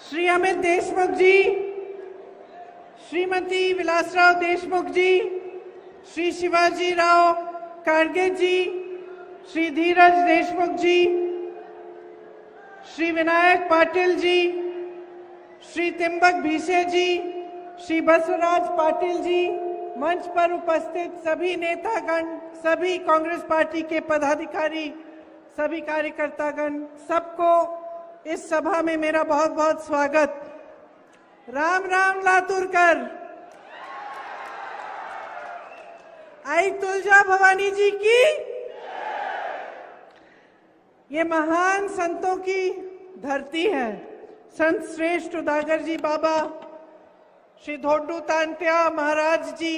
श्री अमित देशमुख जी, श्रीमती विलासराव देशमुख जी, श्री शिवाजी राव कारगे जी, श्री धीरज देशमुख जी, श्री विनायक पाटिल जी, श्री त्रिंबक भीसे जी, श्री बसवराज पाटिल जी, मंच पर उपस्थित सभी नेतागण, सभी कांग्रेस पार्टी के पदाधिकारी, सभी कार्यकर्तागण, सबको इस सभा में मेरा बहुत बहुत स्वागत। राम राम लातूरकर। आई तुलजा भवानी जी की। ये महान संतों की धरती है। संत श्रेष्ठ उदागर जी बाबा, श्री धोडू तांत्या महाराज जी,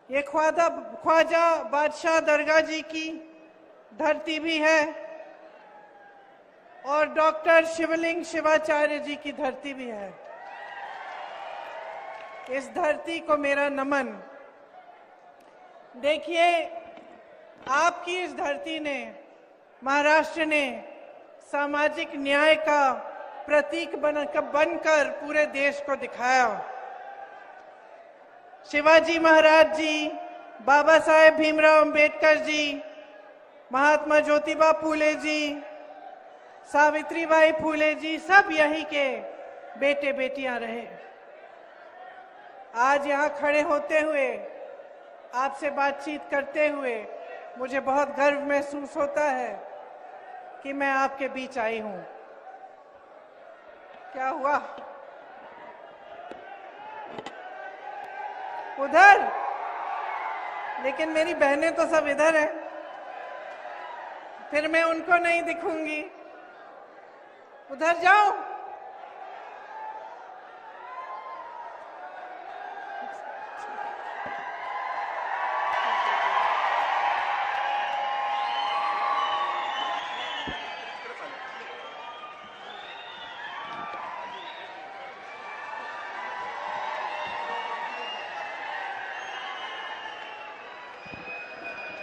ये ख्वाजा बादशाह दरगाह जी की धरती भी है और डॉक्टर शिवलिंग शिवाचार्य जी की धरती भी है। इस धरती को मेरा नमन। देखिए, आपकी इस धरती ने, महाराष्ट्र ने सामाजिक न्याय का प्रतीक बनकर पूरे देश को दिखाया। शिवाजी महाराज जी, बाबा साहेब भीमराव अंबेडकर जी, महात्मा ज्योतिबा फूले जी, सावित्रीबाई फूले जी, सब यहीं के बेटे बेटियां रहे। आज यहाँ खड़े होते हुए, आपसे बातचीत करते हुए मुझे बहुत गर्व महसूस होता है कि मैं आपके बीच आई हूं। क्या हुआ? उधर? लेकिन मेरी बहनें तो सब इधर हैं, फिर मैं उनको नहीं दिखूंगी। उधर जाओ।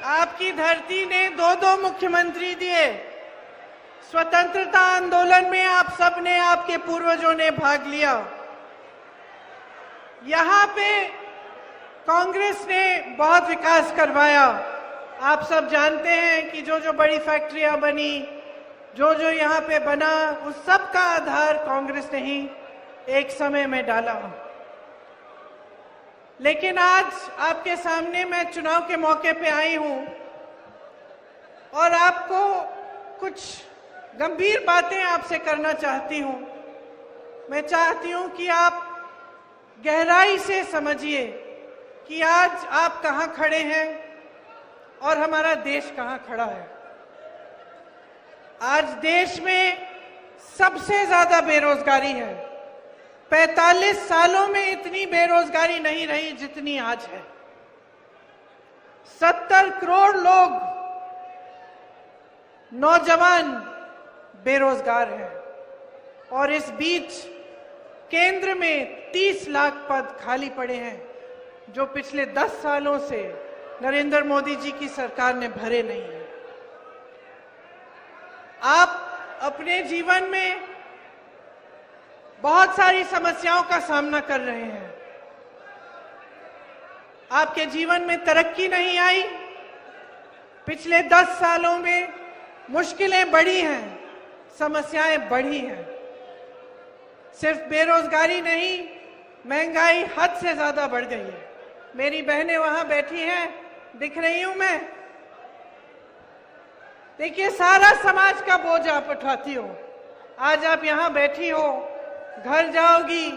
आपकी धरती ने दो मुख्यमंत्री दिए। स्वतंत्रता आंदोलन में आप सबने, आपके पूर्वजों ने भाग लिया। यहाँ पे कांग्रेस ने बहुत विकास करवाया। आप सब जानते हैं कि जो बड़ी फैक्ट्रियां बनी, जो यहाँ पे बना, उस सब का आधार कांग्रेस ने ही एक समय में डाला। लेकिन आज आपके सामने मैं चुनाव के मौके पे आई हूं और आपको कुछ गंभीर बातें आपसे करना चाहती हूं। मैं चाहती हूं कि आप गहराई से समझिए कि आज आप कहां खड़े हैं और हमारा देश कहां खड़ा है। आज देश में सबसे ज्यादा बेरोजगारी है। 45 सालों में इतनी बेरोजगारी नहीं रही जितनी आज है। 70 करोड़ लोग, नौजवान बेरोजगार हैं और इस बीच केंद्र में 30 लाख पद खाली पड़े हैं जो पिछले 10 सालों से नरेंद्र मोदी जी की सरकार ने भरे नहीं हैं। आप अपने जीवन में बहुत सारी समस्याओं का सामना कर रहे हैं। आपके जीवन में तरक्की नहीं आई। पिछले 10 सालों में मुश्किलें बढ़ी हैं, समस्याएं बढ़ी हैं। सिर्फ बेरोजगारी नहीं, महंगाई हद से ज्यादा बढ़ गई है। मेरी बहनें वहां बैठी हैं, दिख रही हूं मैं। देखिए, सारा समाज का बोझ आप उठाती हो। आज आप यहां बैठी हो, घर जाओगी,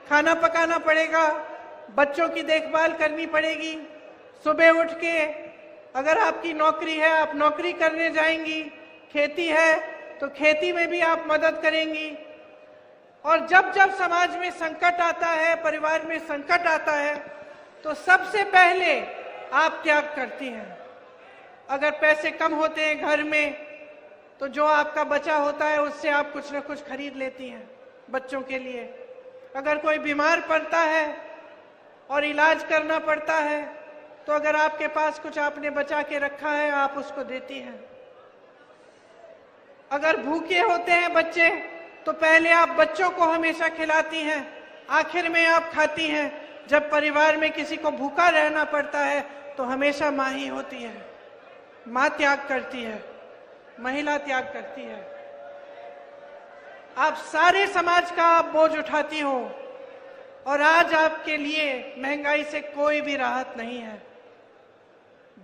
खाना पकाना पड़ेगा, बच्चों की देखभाल करनी पड़ेगी। सुबह उठ के अगर आपकी नौकरी है, आप नौकरी करने जाएंगी। खेती है तो खेती में भी आप मदद करेंगी। और जब जब समाज में संकट आता है, परिवार में संकट आता है, तो सबसे पहले आप त्याग करती हैं। अगर पैसे कम होते हैं घर में, तो जो आपका बचा होता है उससे आप कुछ न कुछ खरीद लेती हैं बच्चों के लिए। अगर कोई बीमार पड़ता है और इलाज करना पड़ता है, तो अगर आपके पास कुछ आपने बचा के रखा है, आप उसको देती हैं। अगर भूखे होते हैं बच्चे, तो पहले आप बच्चों को हमेशा खिलाती हैं, आखिर में आप खाती हैं। जब परिवार में किसी को भूखा रहना पड़ता है तो हमेशा माँ ही होती है। माँ त्याग करती है, महिला त्याग करती है। आप सारे समाज का आप बोझ उठाती हो और आज आपके लिए महंगाई से कोई भी राहत नहीं है।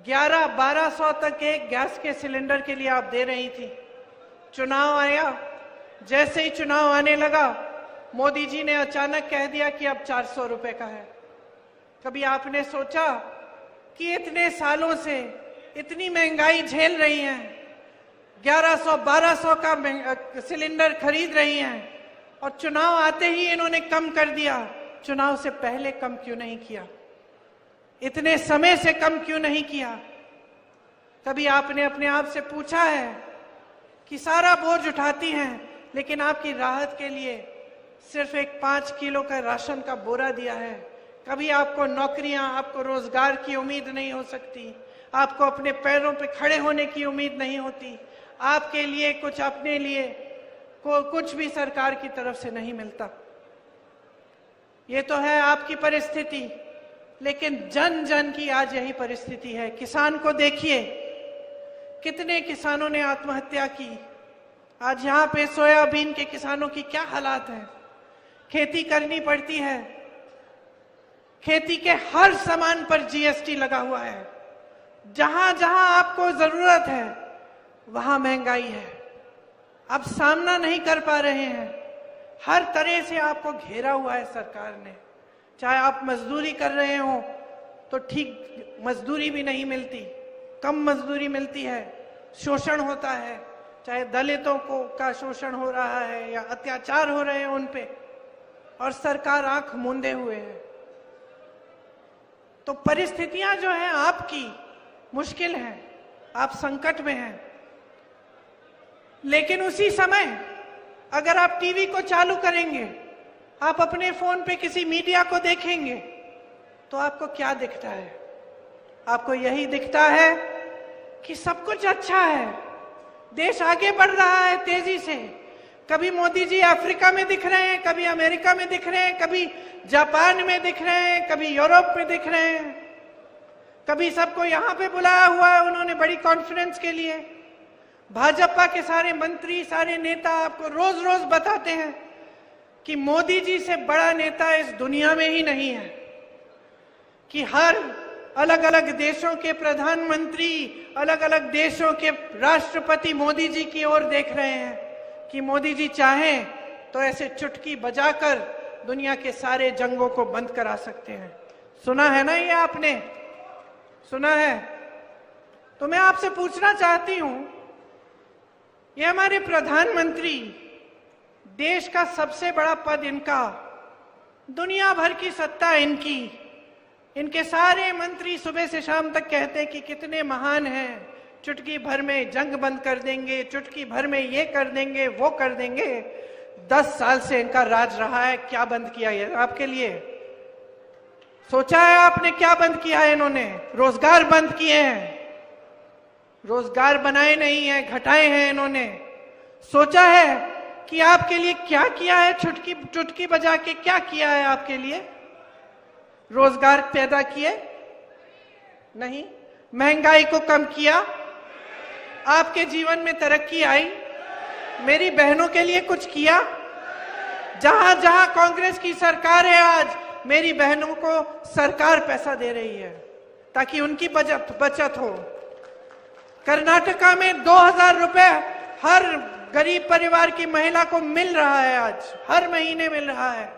1100-1200 तक एक गैस के सिलेंडर के लिए आप दे रही थी। चुनाव आया, जैसे ही चुनाव आने लगा मोदी जी ने अचानक कह दिया कि अब 400 रुपए का है। कभी आपने सोचा कि इतने सालों से इतनी महंगाई झेल रही हैं, 1100-1200 का सिलेंडर खरीद रही हैं और चुनाव आते ही इन्होंने कम कर दिया। चुनाव से पहले कम क्यों नहीं किया? इतने समय से कम क्यों नहीं किया? कभी आपने अपने आप से पूछा है कि सारा बोझ उठाती हैं लेकिन आपकी राहत के लिए सिर्फ एक 5 किलो का राशन का बोरा दिया है। कभी आपको नौकरियां, आपको रोजगार की उम्मीद नहीं हो सकती, आपको अपने पैरों पे खड़े होने की उम्मीद नहीं होती, आपके लिए कुछ, अपने लिए कुछ भी सरकार की तरफ से नहीं मिलता। ये तो है आपकी परिस्थिति, लेकिन जन जन की आज यही परिस्थिति है। किसान को देखिए, कितने किसानों ने आत्महत्या की। आज यहाँ पे सोयाबीन के किसानों की क्या हालात है। खेती करनी पड़ती है, खेती के हर सामान पर जीएसटी लगा हुआ है। जहां जहां आपको जरूरत है वहां महंगाई है। अब सामना नहीं कर पा रहे हैं, हर तरह से आपको घेरा हुआ है सरकार ने। चाहे आप मजदूरी कर रहे हो तो ठीक मजदूरी भी नहीं मिलती, कम मजदूरी मिलती है, शोषण होता है, चाहे दलितों को का शोषण हो रहा है या अत्याचार हो रहे हैं उन पे, और सरकार आंख मूंदे हुए है। तो परिस्थितियां जो हैं आपकी मुश्किल हैं, आप संकट में हैं। लेकिन उसी समय अगर आप टीवी को चालू करेंगे, आप अपने फोन पे किसी मीडिया को देखेंगे तो आपको क्या दिखता है? आपको यही दिखता है कि सब कुछ अच्छा है, देश आगे बढ़ रहा है तेजी से। कभी मोदी जी अफ्रीका में दिख रहे हैं, कभी अमेरिका में दिख रहे हैं, कभी जापान में दिख रहे हैं, कभी यूरोप में दिख रहे हैं, कभी सबको यहां पे बुलाया हुआ है उन्होंने बड़ी कॉन्फ्रेंस के लिए। भाजपा के सारे मंत्री, सारे नेता आपको रोज रोज बताते हैं कि मोदी जी से बड़ा नेता इस दुनिया में ही नहीं है, कि हर अलग अलग देशों के प्रधानमंत्री, अलग अलग देशों के राष्ट्रपति मोदी जी की ओर देख रहे हैं कि मोदी जी चाहें तो ऐसे चुटकी बजाकर दुनिया के सारे जंगों को बंद करा सकते हैं। सुना है ना, ये आपने सुना है? तो मैं आपसे पूछना चाहती हूं, ये हमारे प्रधानमंत्री, देश का सबसे बड़ा पद इनका, दुनिया भर की सत्ता इनकी, इनके सारे मंत्री सुबह से शाम तक कहते हैं कि कितने महान हैं, चुटकी भर में जंग बंद कर देंगे, चुटकी भर में ये कर देंगे, वो कर देंगे। 10 साल से इनका राज रहा है, क्या बंद किया है आपके लिए? सोचा है आपने क्या बंद किया है इन्होंने? रोजगार बंद किए हैं, रोजगार बनाए नहीं है, घटाए हैं इन्होंने। सोचा है कि आपके लिए क्या किया है? चुटकी बजा के क्या किया है आपके लिए? रोजगार पैदा किए? नहीं। महंगाई को कम किया? आपके जीवन में तरक्की आई? मेरी बहनों के लिए कुछ किया? जहां जहां कांग्रेस की सरकार है आज मेरी बहनों को सरकार पैसा दे रही है ताकि उनकी बचत हो। कर्नाटका में 2000 रुपए हर गरीब परिवार की महिला को मिल रहा है, आज हर महीने मिल रहा है।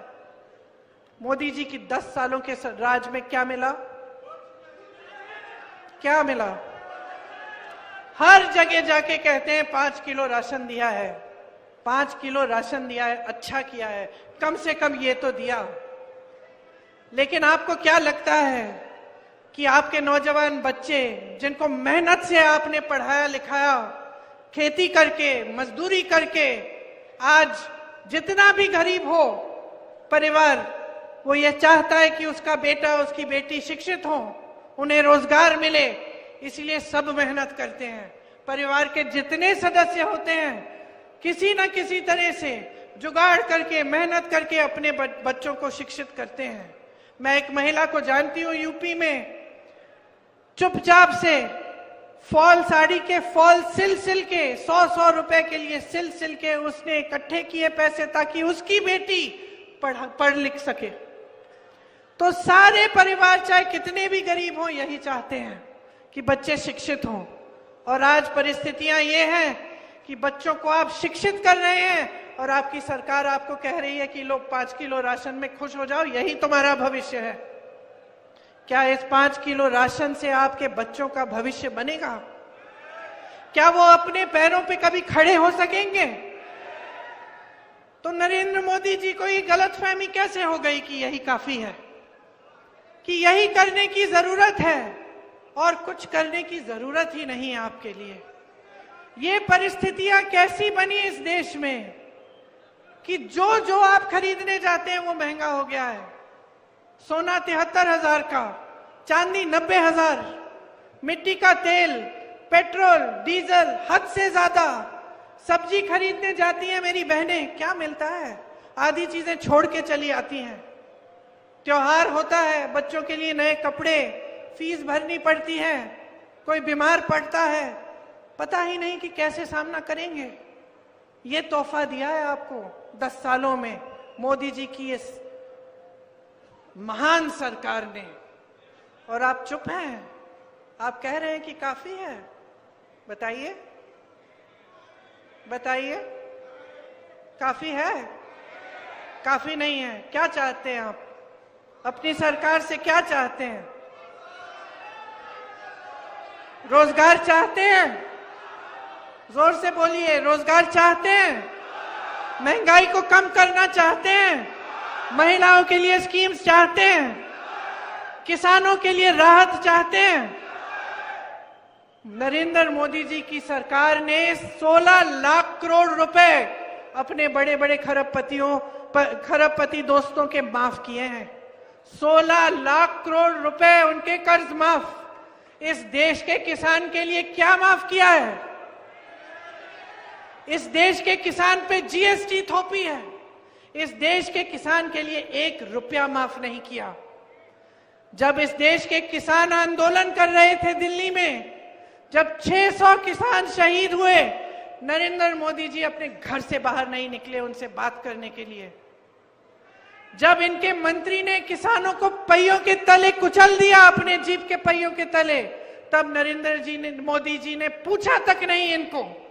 मोदी जी की 10 सालों के राज में क्या मिला? क्या मिला? हर जगह जाके कहते हैं 5 किलो राशन दिया है, 5 किलो राशन दिया है, अच्छा किया है, कम से कम ये तो दिया। लेकिन आपको क्या लगता है कि आपके नौजवान बच्चे जिनको मेहनत से आपने पढ़ाया लिखाया, खेती करके, मजदूरी करके, आज जितना भी गरीब हो परिवार, वो ये चाहता है कि उसका बेटा, उसकी बेटी शिक्षित हो, उन्हें रोजगार मिले, इसलिए सब मेहनत करते हैं। परिवार के जितने सदस्य होते हैं किसी न किसी तरह से जुगाड़ करके, मेहनत करके अपने बच्चों को शिक्षित करते हैं। मैं एक महिला को जानती हूँ यूपी में, चुपचाप से फॉल साड़ी के फॉल सिल के 100 रुपए के लिए सिल के उसने इकट्ठे किए पैसे ताकि उसकी बेटी पढ़ लिख सके। तो सारे परिवार चाहे कितने भी गरीब हों यही चाहते हैं कि बच्चे शिक्षित हों। और आज परिस्थितियां ये हैं कि बच्चों को आप शिक्षित कर रहे हैं और आपकी सरकार आपको कह रही है कि लोग 5 किलो राशन में खुश हो जाओ, यही तुम्हारा भविष्य है। क्या इस 5 किलो राशन से आपके बच्चों का भविष्य बनेगा? क्या वो अपने पैरों पे कभी खड़े हो सकेंगे? तो नरेंद्र मोदी जी को ये गलतफहमी कैसे हो गई कि यही काफी है, कि यही करने की जरूरत है और कुछ करने की जरूरत ही नहीं है आपके लिए? ये परिस्थितियां कैसी बनी इस देश में कि जो आप खरीदने जाते हैं वो महंगा हो गया है। सोना 73,000 का, चांदी 90,000, मिट्टी का तेल, पेट्रोल, डीजल हद से ज्यादा। सब्जी खरीदने जाती हैं मेरी बहनें, क्या मिलता है? आधी चीजें छोड़ के चली आती हैं। त्योहार होता है, बच्चों के लिए नए कपड़े, फीस भरनी पड़ती है, कोई बीमार पड़ता है, पता ही नहीं कि कैसे सामना करेंगे। ये तोहफा दिया है आपको 10 सालों में मोदी जी की इस महान सरकार ने, और आप चुप हैं। आप कह रहे हैं कि काफी है। बताइए, बताइए, काफी है? काफी नहीं है। क्या चाहते हैं आप अपनी सरकार से? क्या चाहते हैं? रोजगार चाहते हैं? जोर से बोलिए, रोजगार चाहते हैं? महंगाई को कम करना चाहते हैं? महिलाओं के लिए स्कीम्स चाहते हैं? किसानों के लिए राहत चाहते हैं? नरेंद्र मोदी जी की सरकार ने 16 लाख करोड़ रुपए अपने बड़े बड़े खरबपति दोस्तों के माफ किए हैं। 16 लाख करोड़ रुपए उनके कर्ज माफ। इस देश के किसान के लिए क्या माफ किया है? इस देश के किसान पे जीएसटी थोपी है। इस देश के किसान के लिए 1 रुपया माफ नहीं किया। जब इस देश के किसान आंदोलन कर रहे थे दिल्ली में, जब 600 किसान शहीद हुए, नरेंद्र मोदी जी अपने घर से बाहर नहीं निकले उनसे बात करने के लिए। जब इनके मंत्री ने किसानों को पहियों के तले कुचल दिया, अपने जीप के पहियों के तले, तब मोदी जी ने पूछा तक नहीं इनको।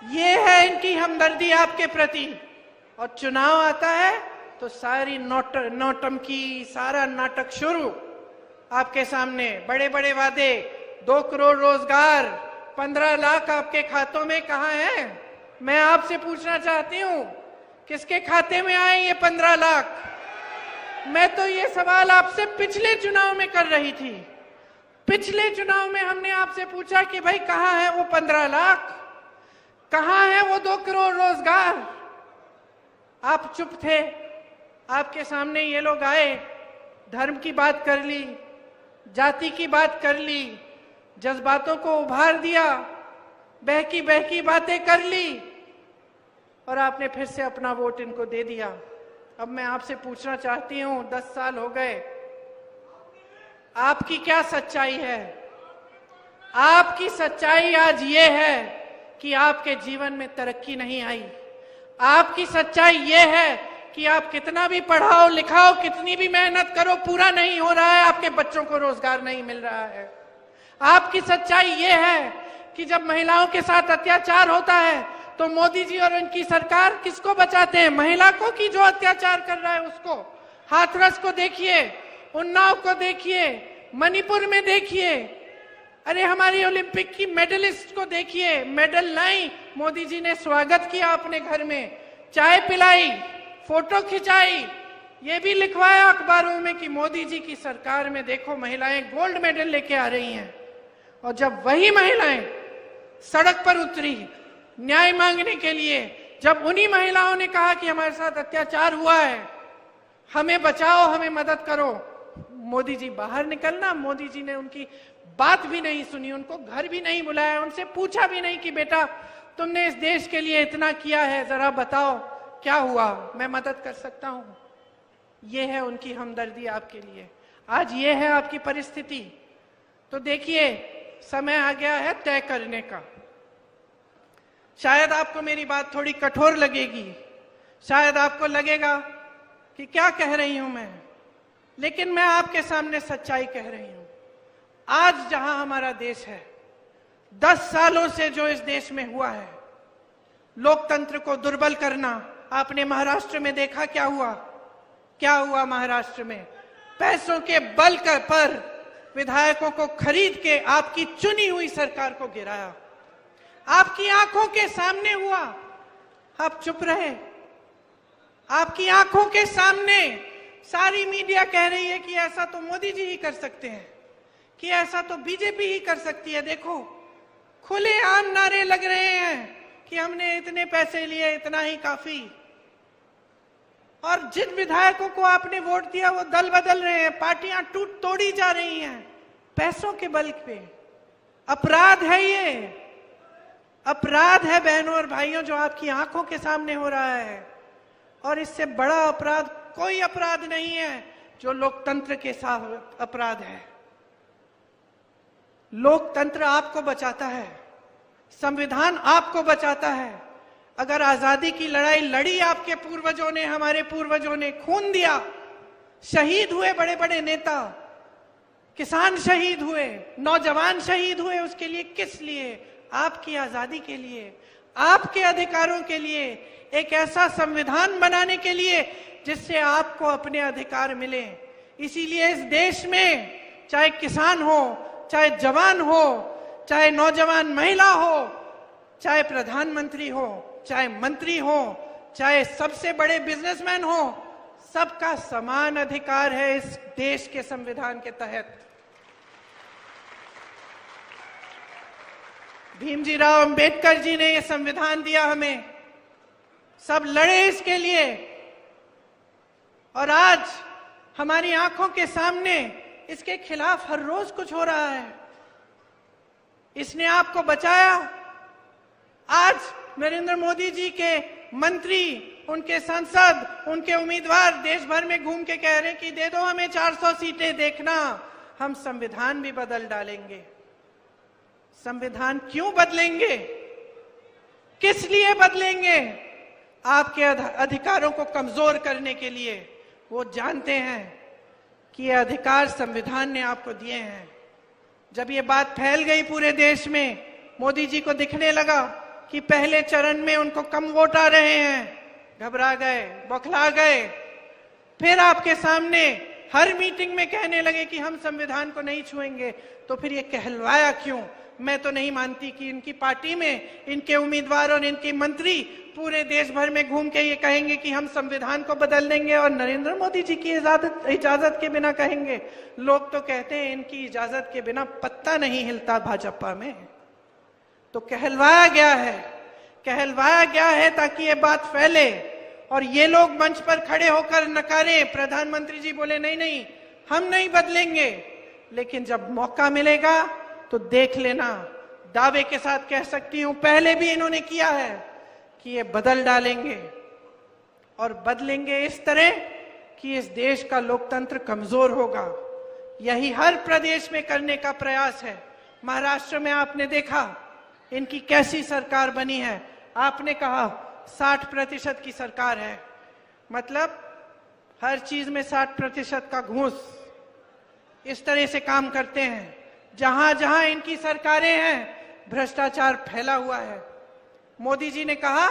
ये है इनकी हमदर्दी आपके प्रति। और चुनाव आता है तो सारी नौटंकी, सारा नाटक शुरू। आपके सामने बड़े बड़े वादे, 2 करोड़ रोजगार, 15 लाख आपके खातों में कहाँ है? मैं आपसे पूछना चाहती हूँ, किसके खाते में आए ये 15 लाख? मैं तो ये सवाल आपसे पिछले चुनाव में कर रही थी। पिछले चुनाव में हमने आपसे पूछा कि भाई कहाँ है वो 15 लाख, कहाँ है वो 2 करोड़ रोजगार? आप चुप थे। आपके सामने ये लोग आए, धर्म की बात कर ली, जाति की बात कर ली, जज्बातों को उभार दिया, बहकी बातें कर ली, और आपने फिर से अपना वोट इनको दे दिया। अब मैं आपसे पूछना चाहती हूं, 10 साल हो गए, आपकी क्या सच्चाई है? आपकी सच्चाई आज ये है कि आपके जीवन में तरक्की नहीं आई। आपकी सच्चाई ये है कि आप कितना भी पढ़ाओ लिखाओ, कितनी भी मेहनत करो, पूरा नहीं हो रहा है, आपके बच्चों को रोजगार नहीं मिल रहा है। आपकी सच्चाई ये है कि जब महिलाओं के साथ अत्याचार होता है तो मोदी जी और उनकी सरकार किसको बचाते हैं? महिला को, कि जो अत्याचार कर रहा है उसको। हाथरस को देखिए, उन्नाव को देखिए, मणिपुर में देखिए, अरे हमारी ओलंपिक की मेडलिस्ट को देखिए, मेडल लाई, मोदी जी ने स्वागत किया अपने घर में, चाय पिलाई, फोटो खिंचाई, ये भी लिखवाया अखबारों में कि मोदी जी की सरकार में देखो महिलाएं गोल्ड मेडल लेके आ रही हैं। और जब वही महिलाएं सड़क पर उतरी न्याय मांगने के लिए, जब उन्हीं महिलाओं ने कहा कि हमारे साथ अत्याचार हुआ है, हमें बचाओ, हमें मदद करो, मोदी जी बाहर निकलना। मोदी जी ने उनकी बात भी नहीं सुनी, उनको घर भी नहीं बुलाया, उनसे पूछा भी नहीं कि बेटा तुमने इस देश के लिए इतना किया है, जरा बताओ क्या हुआ, मैं मदद कर सकता हूं। ये है उनकी हमदर्दी आपके लिए। आज ये है आपकी परिस्थिति। तो देखिए, समय आ गया है तय करने का। शायद आपको मेरी बात थोड़ी कठोर लगेगी, शायद आपको लगेगा कि क्या कह रही हूं मैं, लेकिन मैं आपके सामने सच्चाई कह रही हूं। आज जहां हमारा देश है, 10 सालों से जो इस देश में हुआ है, लोकतंत्र को दुर्बल करना, आपने महाराष्ट्र में देखा क्या हुआ। क्या हुआ महाराष्ट्र में? पैसों के बल पर विधायकों को खरीद के आपकी चुनी हुई सरकार को गिराया। आपकी आंखों के सामने हुआ, आप चुप रहे। आपकी आंखों के सामने सारी मीडिया कह रही है कि ऐसा तो मोदी जी ही कर सकते हैं, कि ऐसा तो बीजेपी ही कर सकती है। देखो, खुलेआम नारे लग रहे हैं कि हमने इतने पैसे लिए, इतना ही काफी। और जिन विधायकों को आपने वोट दिया वो दल बदल रहे हैं, पार्टियां टूट तोड़ी जा रही हैं पैसों के बल पे। अपराध है ये, अपराध है बहनों और भाइयों, जो आपकी आंखों के सामने हो रहा है। और इससे बड़ा अपराध कोई अपराध नहीं है जो लोकतंत्र के साथ अपराध है। लोकतंत्र आपको बचाता है, संविधान आपको बचाता है। अगर आजादी की लड़ाई लड़ी आपके पूर्वजों ने, हमारे पूर्वजों ने खून दिया, शहीद हुए बड़े बड़े नेता, किसान शहीद हुए, नौजवान शहीद हुए, उसके लिए किस लिए? आपकी आजादी के लिए, आपके अधिकारों के लिए, एक ऐसा संविधान बनाने के लिए जिससे आपको अपने अधिकार मिले। इसीलिए इस देश में चाहे किसान हो, चाहे जवान हो, चाहे नौजवान महिला हो, चाहे प्रधानमंत्री हो, चाहे मंत्री हो, चाहे सबसे बड़े बिजनेसमैन हो, सबका समान अधिकार है इस देश के संविधान के तहत। भीमजी राव अंबेडकर जी ने यह संविधान दिया हमें, सब लड़े इसके लिए। और आज हमारी आंखों के सामने इसके खिलाफ हर रोज कुछ हो रहा है। इसने आपको बचाया। आज नरेंद्र मोदी जी के मंत्री, उनके सांसद, उनके उम्मीदवार देश भर में घूम के कह रहे हैं कि दे दो हमें 400 सीटें, देखना हम संविधान भी बदल डालेंगे। संविधान क्यों बदलेंगे? किस लिए बदलेंगे? आपके अधिकारों को कमजोर करने के लिए। वो जानते हैं कि ये अधिकार संविधान ने आपको दिए हैं। जब ये बात फैल गई पूरे देश में, मोदी जी को दिखने लगा कि पहले चरण में उनको कम वोट आ रहे हैं, घबरा गए, बौखला गए। फिर आपके सामने हर मीटिंग में कहने लगे कि हम संविधान को नहीं छुएंगे। तो फिर ये कहलवाया क्यों? मैं तो नहीं मानती कि इनकी पार्टी में इनके उम्मीदवार और इनके मंत्री पूरे देश भर में घूम के ये कहेंगे कि हम संविधान को बदल देंगे और नरेंद्र मोदी जी की इजाजत के बिना कहेंगे। लोग तो कहते हैं इनकी इजाजत के बिना पत्ता नहीं हिलता भाजपा में। तो कहलवाया गया है ताकि ये बात फैले और ये लोग मंच पर खड़े होकर नकारें। प्रधानमंत्री जी बोले नहीं हम नहीं बदलेंगे, लेकिन जब मौका मिलेगा तो देख लेना, दावे के साथ कह सकती हूं, पहले भी इन्होंने किया है कि ये बदल डालेंगे। और बदलेंगे इस तरह कि इस देश का लोकतंत्र कमजोर होगा। यही हर प्रदेश में करने का प्रयास है। महाराष्ट्र में आपने देखा इनकी कैसी सरकार बनी है। आपने कहा 60% की सरकार है, मतलब हर चीज में 60% का घूस, इस तरह से काम करते हैं। जहां जहां इनकी सरकारें हैं भ्रष्टाचार फैला हुआ है। मोदी जी ने कहा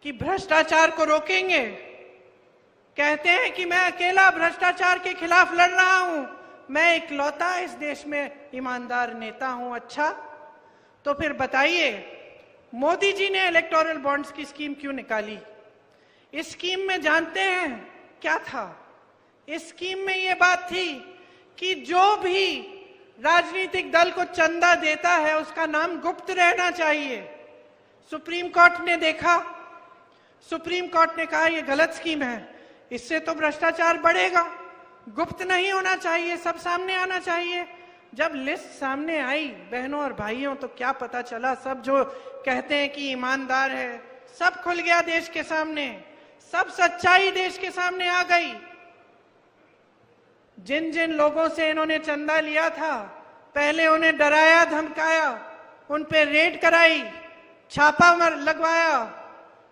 कि भ्रष्टाचार को रोकेंगे। कहते हैं कि मैं अकेला भ्रष्टाचार के खिलाफ लड़ रहा हूं, मैं इकलौता इस देश में ईमानदार नेता हूं। अच्छा, तो फिर बताइए मोदी जी ने इलेक्टोरल बॉन्ड्स की स्कीम क्यों निकाली? इस स्कीम में जानते हैं क्या था? इस स्कीम में यह बात थी कि जो भी राजनीतिक दल को चंदा देता है उसका नाम गुप्त रहना चाहिए। सुप्रीम कोर्ट ने देखा, सुप्रीम कोर्ट ने कहा यह गलत स्कीम है, इससे तो भ्रष्टाचार बढ़ेगा, गुप्त नहीं होना चाहिए, सब सामने आना चाहिए। जब लिस्ट सामने आई बहनों और भाइयों तो क्या पता चला, सब जो कहते हैं कि ईमानदार है सब खुल गया देश के सामने, सब सच्चाई देश के सामने आ गई। जिन जिन लोगों से इन्होंने चंदा लिया था, पहले उन्हें डराया धमकाया, उन पे रेड कराई, छापा लगवाया,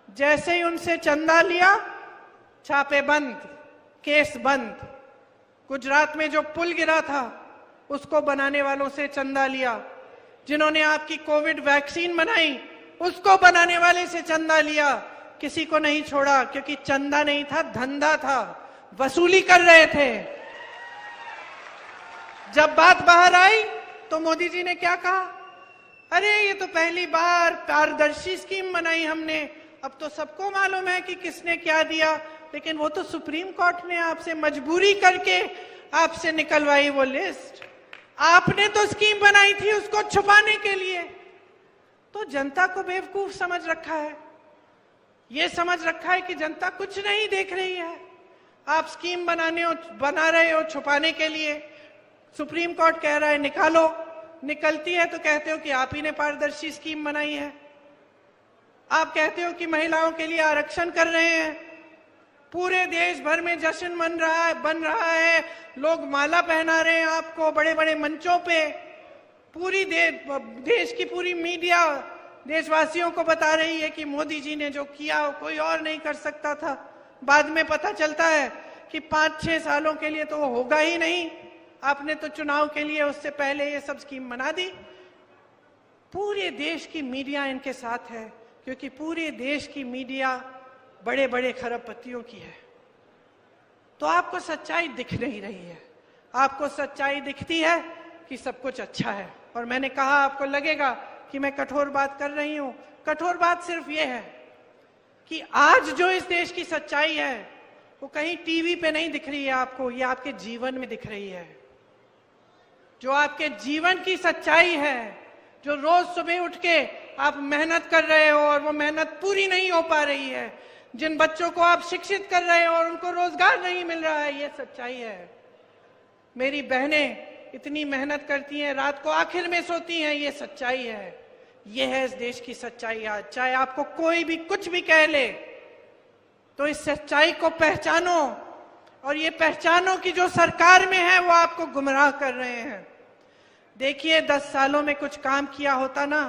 जैसे ही उनसे चंदा लिया छापे बंद, केस बंद। गुजरात में जो पुल गिरा था उसको बनाने वालों से चंदा लिया, जिन्होंने आपकी कोविड वैक्सीन बनाई उसको बनाने वाले से चंदा लिया, किसी को नहीं छोड़ा, क्योंकि चंदा नहीं था, धंधा था, वसूली कर रहे थे। जब बात बाहर आई तो मोदी जी ने क्या कहा, अरे ये तो पहली बार पारदर्शी स्कीम बनाई हमने, अब तो सबको मालूम है कि किसने क्या दिया, लेकिन वो तो सुप्रीम कोर्ट ने आपसे मजबूरी करके आपसे निकलवाई वो लिस्ट, आपने तो स्कीम बनाई थी उसको छुपाने के लिए। तो जनता को बेवकूफ समझ रखा है, ये समझ रखा है कि जनता कुछ नहीं देख रही है, आप स्कीम बना रहे हो छुपाने के लिए। सुप्रीम कोर्ट कह रहा है निकालो, निकलती है तो कहते हो कि आप ही ने पारदर्शी स्कीम बनाई है। आप कहते हो कि महिलाओं के लिए आरक्षण कर रहे हैं, पूरे देश भर में जश्न बन रहा है, लोग माला पहना रहे हैं आपको बड़े बड़े मंचों पे, पूरी देश की पूरी मीडिया देशवासियों को बता रही है कि मोदी जी ने जो किया कोई और नहीं कर सकता था। बाद में पता चलता है कि 5-6 सालों के लिए तो वो होगा ही नहीं, आपने तो चुनाव के लिए उससे पहले ये सब स्कीम बना दी। पूरे देश की मीडिया इनके साथ है, क्योंकि पूरे देश की मीडिया बड़े बड़े खरबपतियों की है। तो आपको सच्चाई दिख नहीं रही है, आपको सच्चाई दिखती है कि सब कुछ अच्छा है। और मैंने कहा आपको लगेगा कि मैं कठोर बात कर रही हूं, कठोर बात सिर्फ ये है कि आज जो इस देश की सच्चाई है वो कहीं टीवी पे नहीं दिख रही है आपको, ये आपके जीवन में दिख रही है। जो आपके जीवन की सच्चाई है, जो रोज सुबह उठ के आप मेहनत कर रहे हो और वो मेहनत पूरी नहीं हो पा रही है, जिन बच्चों को आप शिक्षित कर रहे हो और उनको रोजगार नहीं मिल रहा है, ये सच्चाई है। मेरी बहनें इतनी मेहनत करती हैं, रात को आखिर में सोती हैं, ये सच्चाई है। ये है इस देश की सच्चाई। आज चाहे आपको कोई भी कुछ भी कह ले, तो इस सच्चाई को पहचानो, और ये पहचानो कि जो सरकार में है वो आपको गुमराह कर रहे हैं। देखिए 10 सालों में कुछ काम किया होता ना,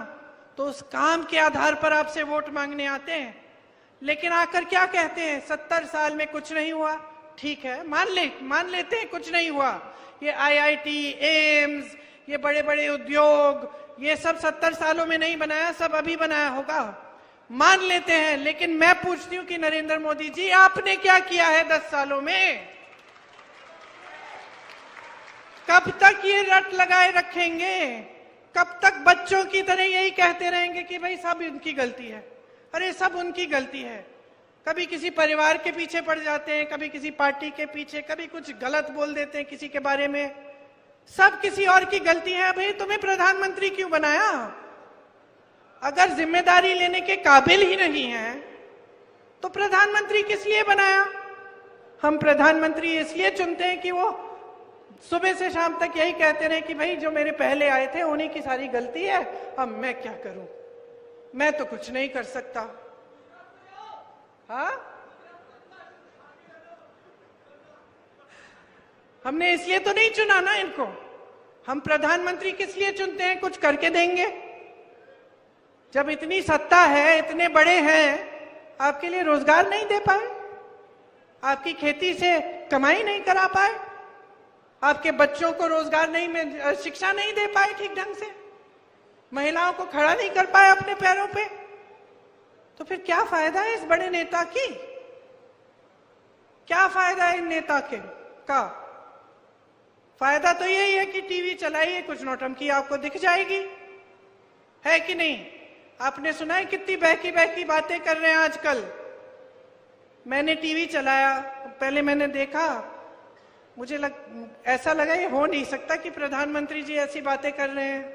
तो उस काम के आधार पर आपसे वोट मांगने आते हैं, लेकिन आकर क्या कहते हैं, 70 साल में कुछ नहीं हुआ। ठीक है, मान लेते हैं कुछ नहीं हुआ, ये IIT, एम्स, ये बड़े बड़े उद्योग, ये सब 70 सालों में नहीं बनाया, सब अभी बनाया होगा, मान लेते हैं। लेकिन मैं पूछती हूं कि नरेंद्र मोदी जी आपने क्या किया है 10 सालों में? कब तक ये रट लगाए रखेंगे? कब तक बच्चों की तरह यही कहते रहेंगे कि भाई सब उनकी गलती है? अरे सब उनकी गलती है। कभी किसी परिवार के पीछे पड़ जाते हैं, कभी किसी पार्टी के पीछे, कभी कुछ गलत बोल देते हैं किसी के बारे में, सब किसी और की गलती है। भाई तुम्हें प्रधानमंत्री क्यों बनाया? अगर जिम्मेदारी लेने के काबिल ही नहीं है तो प्रधानमंत्री किस लिए बनाया? हम प्रधानमंत्री इसलिए चुनते हैं कि वो सुबह से शाम तक यही कहते रहे कि भाई जो मेरे पहले आए थे उन्हीं की सारी गलती है, अब मैं क्या करूं, मैं तो कुछ नहीं कर सकता। हाँ, हमने इसलिए तो नहीं चुना ना इनको। हम प्रधानमंत्री किस लिए चुनते हैं? कुछ करके देंगे। जब इतनी सत्ता है, इतने बड़े हैं, आपके लिए रोजगार नहीं दे पाए, आपकी खेती से कमाई नहीं करा पाए, आपके बच्चों को रोजगार नहीं, शिक्षा नहीं दे पाए ठीक ढंग से, महिलाओं को खड़ा नहीं कर पाए अपने पैरों पे, तो फिर क्या फायदा है इस बड़े नेता की? क्या फायदा है इन नेता का? फायदा तो यही है कि टीवी चलाइए, कुछ नौटंकी आपको दिख जाएगी, है कि नहीं? आपने सुना है कितनी बहकी बहकी बातें कर रहे हैं आजकल। मैंने टीवी चलाया, पहले मैंने देखा, मुझे ऐसा लगा ये हो नहीं सकता कि प्रधानमंत्री जी ऐसी बातें कर रहे हैं।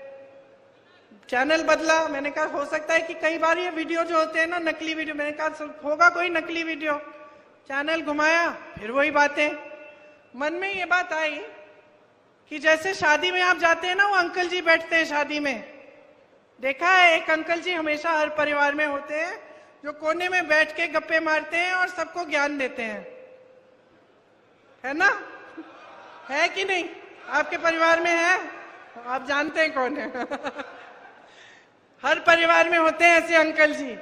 चैनल बदला, मैंने कहा हो सकता है कि कई बार ये वीडियो जो होते हैं ना, नकली वीडियो, मैंने कहा होगा कोई नकली वीडियो। चैनल घुमाया, फिर वही बातें। मन में ये बात आई कि जैसे शादी में आप जाते हैं ना, वो अंकल जी बैठते हैं शादी में, देखा है एक अंकल जी हमेशा हर परिवार में होते हैं जो कोने में बैठ के गप्पे मारते हैं और सबको ज्ञान देते हैं, है ना? है कि नहीं? आपके परिवार में है? आप जानते हैं कौन है। हर परिवार में होते हैं ऐसे अंकल जी,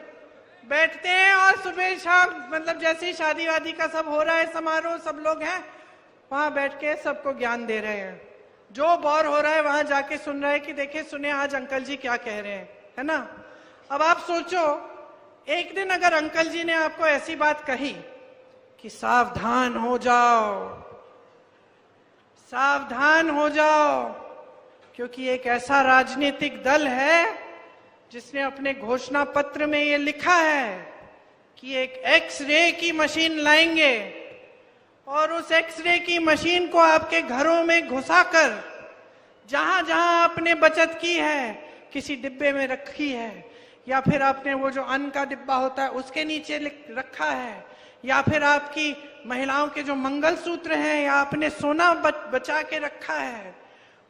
बैठते हैं और सुबह शाम मतलब जैसे ही शादी वादी का सब हो रहा है समारोह, सब लोग हैं वहां बैठ के सबको ज्ञान दे रहे हैं। जो बोर हो रहा है वहां जाके सुन रहा है कि देखिए सुने आज अंकल जी क्या कह रहे हैं, है ना? अब आप सोचो, एक दिन अगर अंकल जी ने आपको ऐसी बात कही कि सावधान हो जाओ, सावधान हो जाओ, क्योंकि एक ऐसा राजनीतिक दल है जिसने अपने घोषणा पत्र में ये लिखा है कि एक एक्स-रे की मशीन लाएंगे और उस एक्स-रे की मशीन को आपके घरों में घुसाकर जहां जहां आपने बचत की है, किसी डिब्बे में रखी है या फिर आपने वो जो अन्न का डिब्बा होता है उसके नीचे रखा है, या फिर आपकी महिलाओं के जो मंगलसूत्र हैं या आपने सोना बचा के रखा है,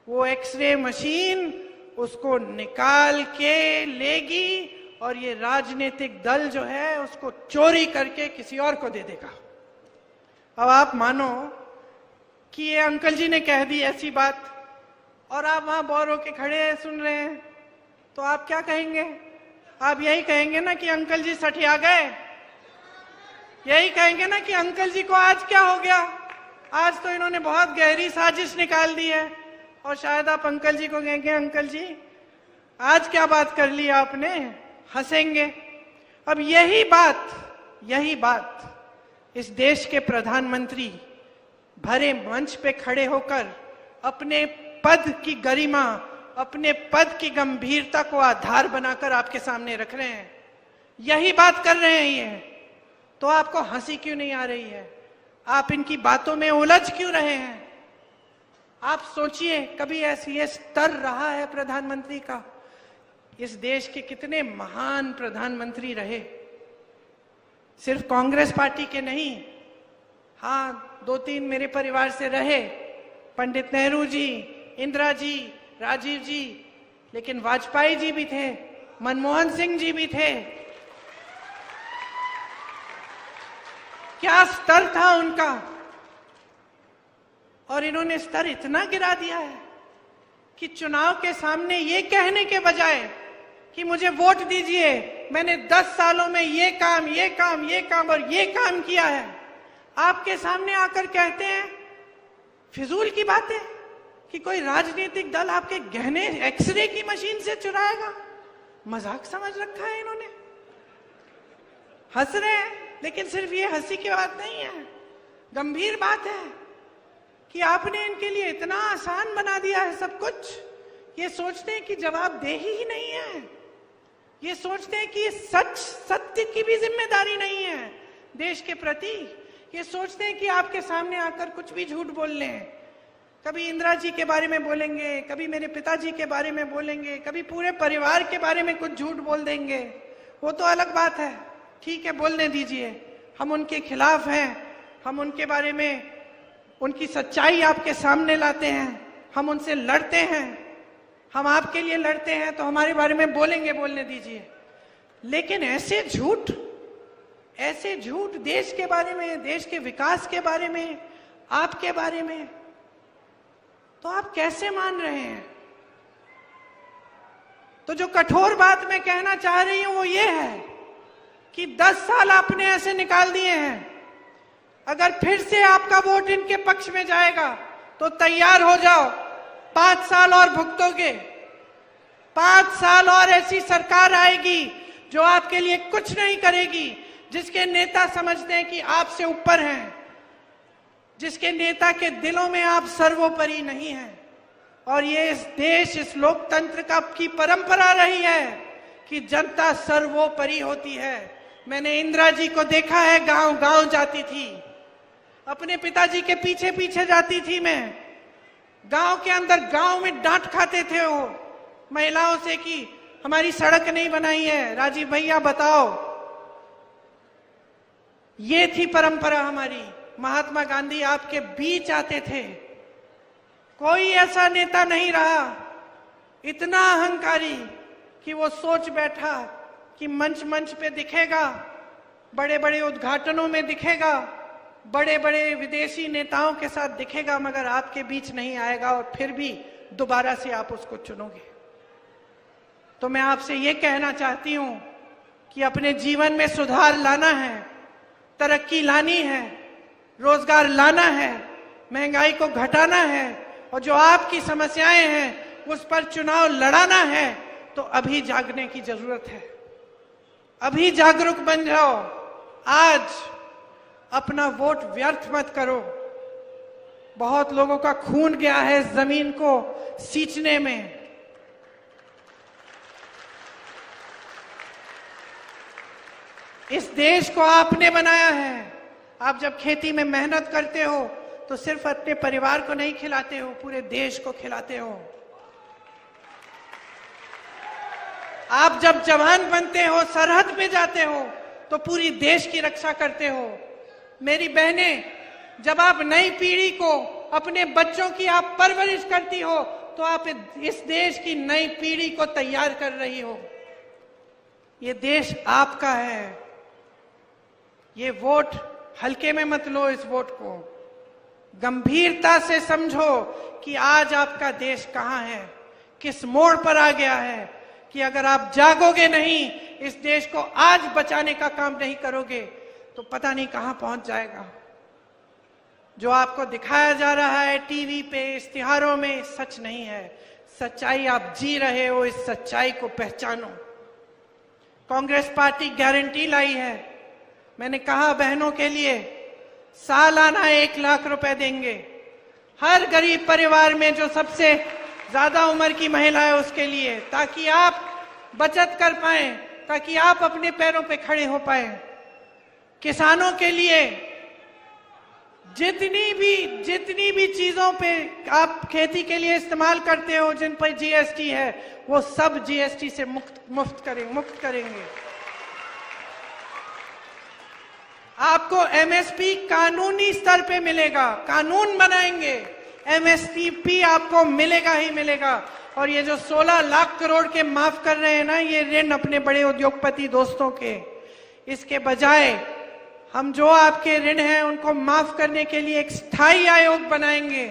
वो एक्स-रे मशीन उसको निकाल के लेगी और ये राजनीतिक दल जो है उसको चोरी करके किसी और को दे देगा। अब आप मानो कि ये अंकल जी ने कह दी ऐसी बात और आप वहां बोर होके खड़े हैं सुन रहे हैं, तो आप क्या कहेंगे? आप यही कहेंगे ना कि अंकल जी सठिया गए, यही कहेंगे ना कि अंकल जी को आज क्या हो गया, आज तो इन्होंने बहुत गहरी साजिश निकाल दी है। और शायद आप अंकल जी को कहेंगे अंकल जी आज क्या बात कर ली आपने, हंसेंगे। अब यही बात इस देश के प्रधानमंत्री भरे मंच पे खड़े होकर अपने पद की गरिमा, अपने पद की गंभीरता को आधार बनाकर आपके सामने रख रहे हैं, यही बात कर रहे हैं ये, तो आपको हंसी क्यों नहीं आ रही है? आप इनकी बातों में उलझ क्यों रहे हैं? आप सोचिए, कभी ऐसी ये स्तर रहा है प्रधानमंत्री का? इस देश के कितने महान प्रधानमंत्री रहे, सिर्फ कांग्रेस पार्टी के नहीं, हाँ 2-3 मेरे परिवार से रहे, पंडित नेहरू जी, इंदिरा जी, राजीव जी, लेकिन वाजपेयी जी भी थे, मनमोहन सिंह जी भी थे। क्या स्तर था उनका, और इन्होंने स्तर इतना गिरा दिया है कि चुनाव के सामने ये कहने के बजाय कि मुझे वोट दीजिए, मैंने 10 सालों में ये काम और ये काम किया है, आपके सामने आकर कहते हैं फिजूल की बातें कि कोई राजनीतिक दल आपके गहने एक्सरे की मशीन से चुराएगा। मजाक समझ रखा है इन्होंने। हंस रहे हैं, लेकिन सिर्फ ये हंसी की बात नहीं है, गंभीर बात है कि आपने इनके लिए इतना आसान बना दिया है सब कुछ। ये सोचते हैं कि जवाबदेही ही नहीं है, ये सोचते हैं कि सत्य की भी जिम्मेदारी नहीं है देश के प्रति। ये सोचते हैं कि आपके सामने आकर कुछ भी झूठ बोल लें, कभी इंदिरा जी के बारे में बोलेंगे, कभी मेरे पिताजी के बारे में बोलेंगे, कभी पूरे परिवार के बारे में कुछ झूठ बोल देंगे, वो तो अलग बात है, ठीक है बोलने दीजिए, हम उनके खिलाफ हैं, हम उनके बारे में उनकी सच्चाई आपके सामने लाते हैं, हम उनसे लड़ते हैं, हम आपके लिए लड़ते हैं, तो हमारे बारे में बोलेंगे, बोलने दीजिए। लेकिन ऐसे झूठ देश के बारे में, देश के विकास के बारे में, आपके बारे में, तो आप कैसे मान रहे हैं? तो जो कठोर बात मैं कहना चाह रही हूं वो ये है कि 10 साल आपने ऐसे निकाल दिए हैं, अगर फिर से आपका वोट इनके पक्ष में जाएगा तो तैयार हो जाओ, 5 साल और भुगतोगे। 5 साल और ऐसी सरकार आएगी जो आपके लिए कुछ नहीं करेगी, जिसके नेता समझते हैं कि आपसे ऊपर हैं, जिसके नेता के दिलों में आप सर्वोपरि नहीं हैं। और ये इस देश, इस लोकतंत्र की परंपरा रही है कि जनता सर्वोपरि होती है। मैंने इंदिरा जी को देखा है, गांव गांव जाती थी, अपने पिताजी के पीछे पीछे जाती थी मैं, गांव के अंदर, गांव में डांट खाते थे वो महिलाओं से कि हमारी सड़क नहीं बनाई है, राजीव भैया बताओ। ये थी परंपरा हमारी। महात्मा गांधी आपके बीच आते थे, कोई ऐसा नेता नहीं रहा इतना अहंकारी कि वो सोच बैठा कि मंच मंच पे दिखेगा, बड़े बड़े उद्घाटनों में दिखेगा, बड़े बड़े विदेशी नेताओं के साथ दिखेगा, मगर आपके बीच नहीं आएगा और फिर भी दोबारा से आप उसको चुनोगे। तो मैं आपसे ये कहना चाहती हूं कि अपने जीवन में सुधार लाना है, तरक्की लानी है, रोजगार लाना है, महंगाई को घटाना है और जो आपकी समस्याएं हैं उस पर चुनाव लड़ाना है, तो अभी जागने की जरूरत है। अभी जागरूक बन जाओ। आज अपना वोट व्यर्थ मत करो। बहुत लोगों का खून गया है जमीन को सींचने में। इस देश को आपने बनाया है। आप जब खेती में मेहनत करते हो तो सिर्फ अपने परिवार को नहीं खिलाते हो, पूरे देश को खिलाते हो। आप जब जवान बनते हो, सरहद में जाते हो, तो पूरी देश की रक्षा करते हो। मेरी बहनें, जब आप नई पीढ़ी को, अपने बच्चों की आप परवरिश करती हो, तो आप इस देश की नई पीढ़ी को तैयार कर रही हो। ये देश आपका है। ये वोट हल्के में मत लो। इस वोट को गंभीरता से समझो कि आज आपका देश कहां है, किस मोड़ पर आ गया है, कि अगर आप जागोगे नहीं, इस देश को आज बचाने का काम नहीं करोगे, तो पता नहीं कहां पहुंच जाएगा। जो आपको दिखाया जा रहा है टीवी पे, इश्तिहारों में, सच नहीं है। सच्चाई आप जी रहे हो, इस सच्चाई को पहचानो। कांग्रेस पार्टी गारंटी लाई है। मैंने कहा बहनों के लिए सालाना 1 लाख रुपए देंगे हर गरीब परिवार में, जो सबसे ज्यादा उम्र की महिला है उसके लिए, ताकि आप बचत कर पाएं, ताकि आप अपने पैरों पे खड़े हो पाएं। किसानों के लिए जितनी भी चीजों पे आप खेती के लिए इस्तेमाल करते हो, जिन पर जीएसटी है, वो सब जीएसटी से मुक्त करेंगे। आपको एमएसपी कानूनी स्तर पे मिलेगा। कानून बनाएंगे, एमएसपी आपको मिलेगा ही मिलेगा। और ये जो 16 लाख करोड़ के माफ कर रहे हैं ना, ये ऋण अपने बड़े उद्योगपति दोस्तों के, इसके बजाय हम जो आपके ऋण हैं उनको माफ करने के लिए एक स्थायी आयोग बनाएंगे,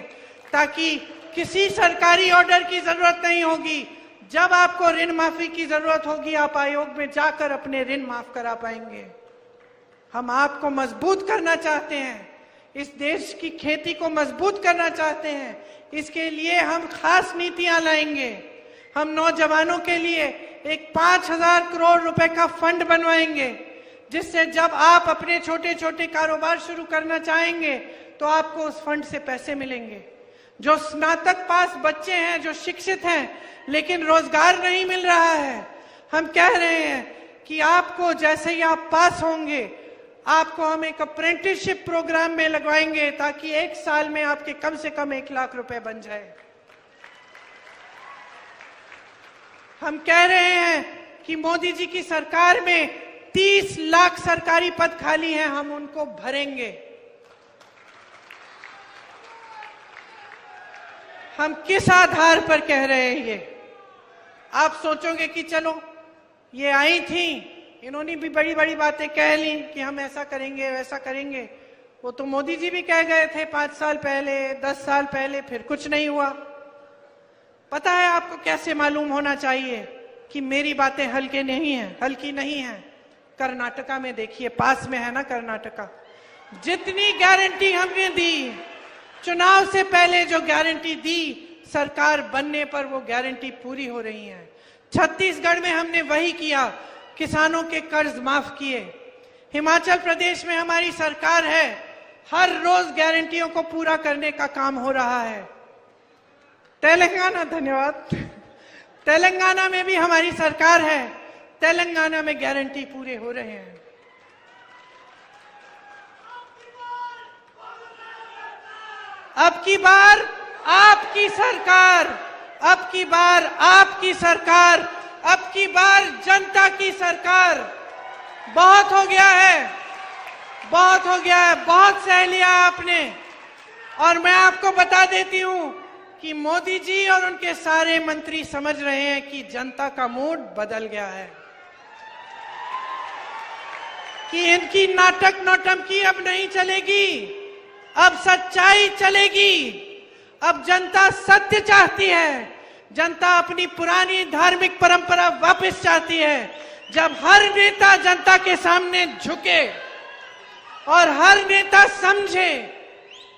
ताकि किसी सरकारी ऑर्डर की जरूरत नहीं होगी। जब आपको ऋण माफी की जरूरत होगी, आप आयोग में जाकर अपने ऋण माफ करा पाएंगे। हम आपको मजबूत करना चाहते हैं, इस देश की खेती को मजबूत करना चाहते हैं। इसके लिए हम खास नीतियां लाएंगे। हम नौजवानों के लिए एक 5,000 करोड़ रुपए का फंड बनवाएंगे, जिससे जब आप अपने छोटे छोटे कारोबार शुरू करना चाहेंगे तो आपको उस फंड से पैसे मिलेंगे। जो स्नातक पास बच्चे हैं, जो शिक्षित हैं, लेकिन रोजगार नहीं मिल रहा है, हम कह रहे हैं कि आपको जैसे ही आप पास होंगे, आपको हम एक अप्रेंटिसशिप प्रोग्राम में लगवाएंगे, ताकि 1 साल में आपके कम से कम 1 लाख रुपए बन जाए। हम कह रहे हैं कि मोदी जी की सरकार में 30 लाख सरकारी पद खाली हैं, हम उनको भरेंगे। हम किस आधार पर कह रहे हैं ये? आप सोचोगे कि चलो ये आई थी, इन्होंने भी बड़ी बड़ी बातें कह ली कि हम ऐसा करेंगे वैसा करेंगे। वो तो मोदी जी भी कह गए थे 5 साल पहले, 10 साल पहले, फिर कुछ नहीं हुआ। पता है आपको कैसे मालूम होना चाहिए कि मेरी बातें हल्की नहीं है? कर्नाटका में देखिए, पास में है ना कर्नाटका। जितनी गारंटी हमने दी, चुनाव से पहले जो गारंटी दी, सरकार बनने पर वो गारंटी पूरी हो रही है। छत्तीसगढ़ में हमने वही किया, किसानों के कर्ज माफ किए। हिमाचल प्रदेश में हमारी सरकार है, हर रोज गारंटियों को पूरा करने का काम हो रहा है। तेलंगाना, धन्यवाद, तेलंगाना में भी हमारी सरकार है, तेलंगाना में गारंटी पूरे हो रहे हैं। अब की बार आपकी सरकार, अब की बार आपकी सरकार, अब की बार जनता की सरकार। बहुत हो गया है, बहुत सह लिया आपने। और मैं आपको बता देती हूं कि मोदी जी और उनके सारे मंत्री समझ रहे हैं कि जनता का मूड बदल गया है, कि इनकी नाटक नौटंकी अब नहीं चलेगी, अब सच्चाई चलेगी। अब जनता सत्य चाहती है, जनता अपनी पुरानी धार्मिक परंपरा वापस चाहती है। जब हर नेता जनता के सामने झुके और हर नेता समझे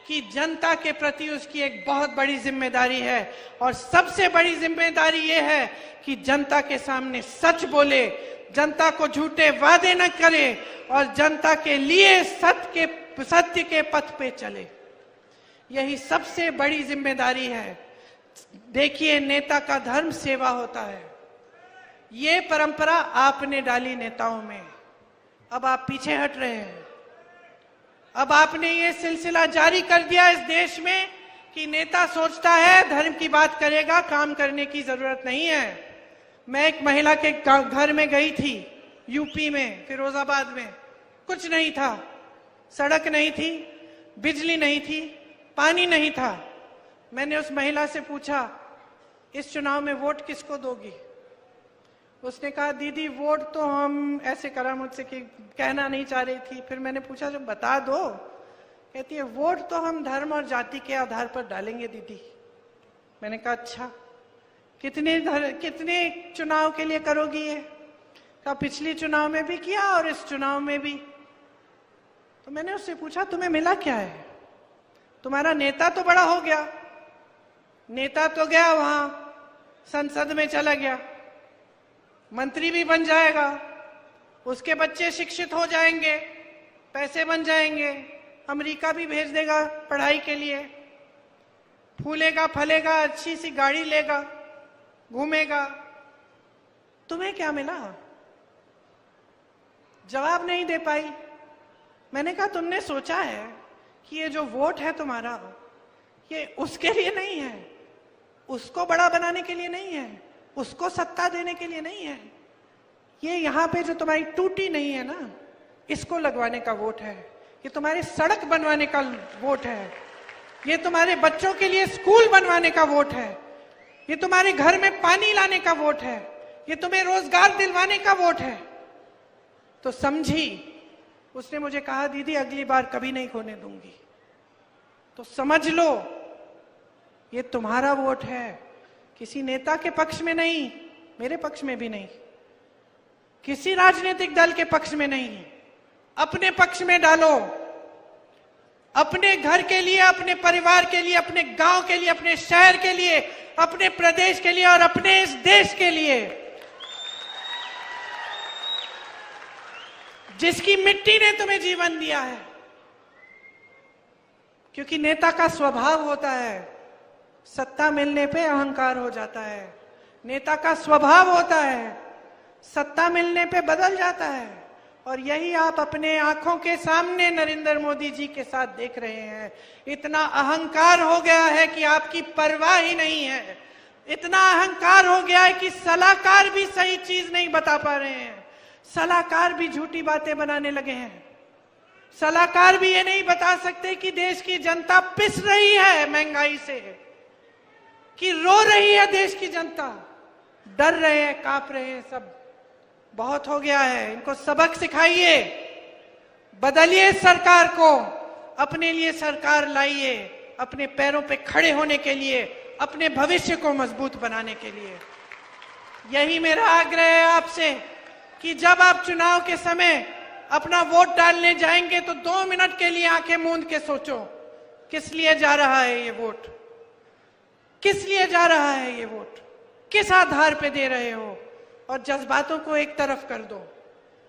कि जनता के प्रति उसकी एक बहुत बड़ी जिम्मेदारी है, और सबसे बड़ी जिम्मेदारी यह है कि जनता के सामने सच बोले, जनता को झूठे वादे न करे और जनता के लिए सत्य के पथ पे चले। यही सबसे बड़ी जिम्मेदारी है। देखिए, नेता का धर्म सेवा होता है। ये परंपरा आपने डाली नेताओं में, अब आप पीछे हट रहे हैं। अब आपने ये सिलसिला जारी कर दिया इस देश में कि नेता सोचता है धर्म की बात करेगा, काम करने की जरूरत नहीं है। मैं एक महिला के घर में गई थी, यूपी में, फिरोजाबाद में। कुछ नहीं था, सड़क नहीं थी, बिजली नहीं थी, पानी नहीं था। मैंने उस महिला से पूछा, इस चुनाव में वोट किसको दोगी? उसने कहा, दीदी वोट तो हम, ऐसे करा मुझसे कि कहना नहीं चाह रही थी। फिर मैंने पूछा, जब बता दो। कहती है, वोट तो हम धर्म और जाति के आधार पर डालेंगे दीदी। मैंने कहा, अच्छा, कितने चुनाव के लिए करोगी ये? कहा, पिछली चुनाव में भी किया और इस चुनाव में भी। तो मैंने उससे पूछा, तुम्हें मिला क्या है? तुम्हारा नेता तो बड़ा हो गया, नेता तो गया वहां संसद में चला गया, मंत्री भी बन जाएगा, उसके बच्चे शिक्षित हो जाएंगे, पैसे बन जाएंगे, अमेरिका भी भेज देगा पढ़ाई के लिए, फूलेगा फलेगा, अच्छी सी गाड़ी लेगा, घूमेगा। तुम्हें क्या मिला? जवाब नहीं दे पाई। मैंने कहा, तुमने सोचा है कि ये जो वोट है तुम्हारा, ये उसके लिए नहीं है, उसको बड़ा बनाने के लिए नहीं है, उसको सत्ता देने के लिए नहीं है। ये यहाँ पे जो तुम्हारी टूटी नहीं है ना, इसको लगवाने का वोट है। ये तुम्हारी सड़क बनवाने का वोट है, ये तुम्हारे बच्चों के लिए स्कूल बनवाने का वोट है, ये तुम्हारे घर में पानी लाने का वोट है, ये तुम्हें रोजगार दिलवाने का वोट है। तो समझी। उसने मुझे कहा, दीदी अगली बार कभी नहीं खोने दूंगी। तो समझ लो, ये तुम्हारा वोट है, किसी नेता के पक्ष में नहीं, मेरे पक्ष में भी नहीं, किसी राजनीतिक दल के पक्ष में नहीं, अपने पक्ष में डालो। अपने घर के लिए, अपने परिवार के लिए, अपने गांव के लिए, अपने शहर के लिए, अपने प्रदेश के लिए और अपने इस देश के लिए, जिसकी मिट्टी ने तुम्हें जीवन दिया है। क्योंकि नेता का स्वभाव होता है, सत्ता मिलने पे अहंकार हो जाता है। नेता का स्वभाव होता है, सत्ता मिलने पे बदल जाता है। और यही आप अपने आंखों के सामने नरेंद्र मोदी जी के साथ देख रहे हैं। इतना अहंकार हो गया है कि आपकी परवाह ही नहीं है। इतना अहंकार हो गया है कि सलाहकार भी सही चीज नहीं बता पा रहे हैं, सलाहकार भी झूठी बातें बनाने लगे हैं। सलाहकार भी ये नहीं बता सकते कि देश की जनता पिस रही है महंगाई से, कि रो रही है देश की जनता, डर रहे हैं, कांप रहे हैं सब। बहुत हो गया है, इनको सबक सिखाइए, बदलिए सरकार को, अपने लिए सरकार लाइए, अपने पैरों पे खड़े होने के लिए, अपने भविष्य को मजबूत बनाने के लिए। यही मेरा आग्रह है आपसे कि जब आप चुनाव के समय अपना वोट डालने जाएंगे तो 2 मिनट के लिए आंखें मूंद के सोचो, किस लिए जा रहा है ये वोट, किस लिए जा रहा है ये वोट, किस आधार पे दे रहे हो। और जज्बातों को एक तरफ कर दो,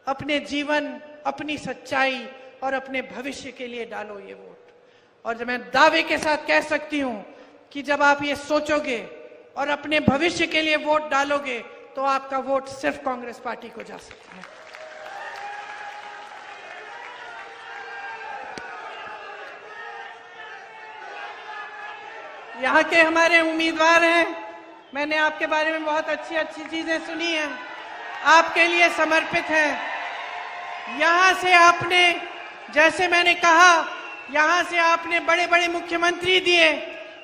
अपने जीवन, अपनी सच्चाई और अपने भविष्य के लिए डालो ये वोट। और जब मैं दावे के साथ कह सकती हूं कि जब आप ये सोचोगे और अपने भविष्य के लिए वोट डालोगे तो आपका वोट सिर्फ कांग्रेस पार्टी को जा सकता है। यहाँ के हमारे उम्मीदवार हैं, मैंने आपके बारे में बहुत अच्छी अच्छी चीजें सुनी हैं, आपके लिए समर्पित है। यहाँ से आपने, जैसे मैंने कहा, यहाँ से आपने बड़े बड़े मुख्यमंत्री दिए,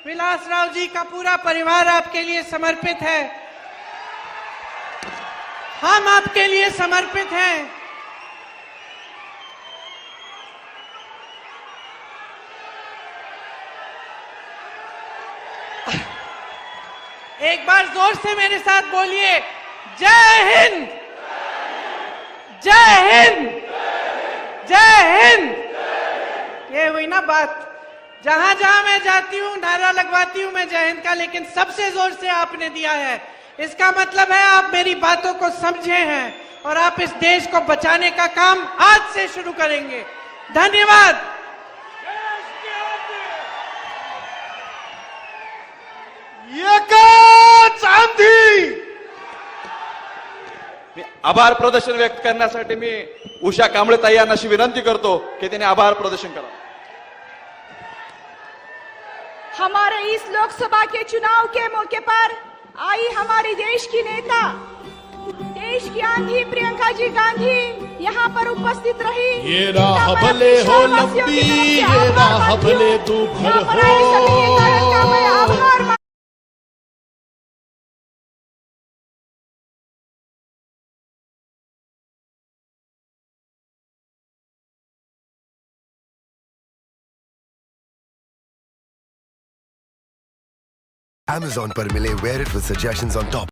विलासराव जी का पूरा परिवार आपके लिए समर्पित है। हम आपके लिए समर्पित हैं। एक बार जोर से मेरे साथ बोलिए, जय हिंद, जय हिंद, जय हिंद। ये हुई ना बात। जहां जहां मैं जाती हूं नारा लगवाती हूं मैं जय हिंद का, लेकिन सबसे जोर से आपने दिया है। इसका मतलब है आप मेरी बातों को समझे हैं और आप इस देश को बचाने का काम आज से शुरू करेंगे। धन्यवाद। एकच आंधी। आभार प्रदर्शन व्यक्त करण्यासाठी मी उषा कांबळे ताई यांना अशी विनंती करतो की त्यांनी आभार प्रदर्शन करावं। हमारे इस लोकसभा के चुनाव के मौके पर आई हमारी देश की नेता, देश की आंधी प्रियंका जी गांधी यहाँ पर उपस्थित रही। ये राह भले हो लंबी, ये राह भले दूभर हो। Amazon पर मिले Wear It with suggestions on top।